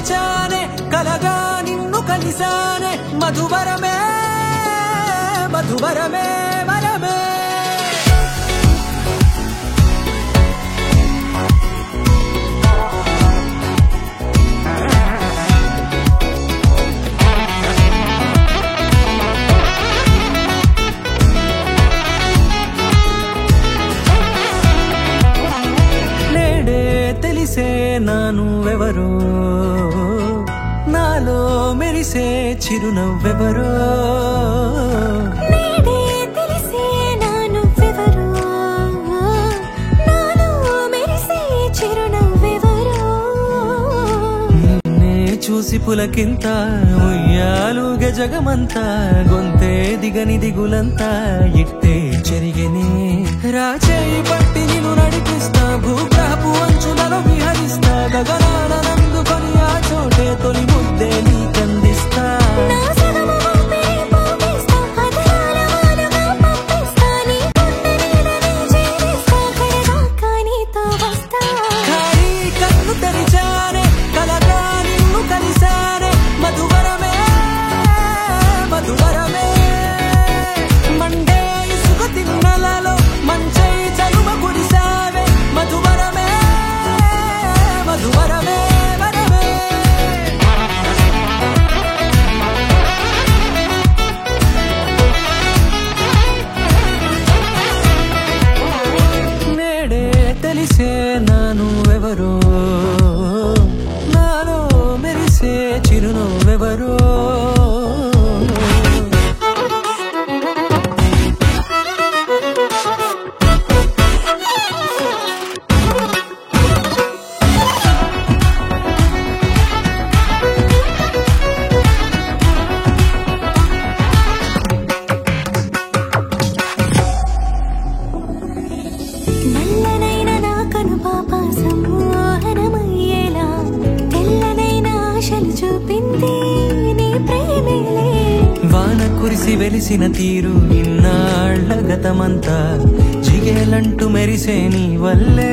తెరిచానే కలగా నిన్ను కలిసానే మధువరమే మధువరమే వరమే తెలిసే నానువెవరో నాలో మెరిసే చిరునవ్వెవరో తెలిసే నానువెవరో నాలో మెరిసే చిరునవ్వెవరో నిన్నే చూసి పులకింత ఉయ్యాలుగే జగమంతా గొంతే దిగని దిగులంతా ఇట్టే చెరిగెనే రాచేయి పట్టి నిన్ను నడిపిస్తా భూగ్రహపు అంచులలో విహరిస్తా గగనాన నందుకొని ఆ చోటే తొలి ముద్దే నీకందిస్తా ఖాళీ కన్ను తెరిచానే కలగా నిన్ను కలిసానే మధువరమే మధువరమే మండే ఇసుక తిన్నలలో మంచై చలువ కురిసావే మధువరమే మధువరమే వరమే నేడే తెలిసే నానువెవరో నాలో మెరిసే చిరునవ్వెవరో నల్లనైన నా కనుపాప సమ్మోహనమయ్యేలా తెల్లనైన ఆశలు చూపింది నీ ప్రేమేలే వాన కురిసి వెలిసిన తీరు ఇన్నాళ్ల గతమంతా జిగేలంటూ మెరిసే నీ వల్లే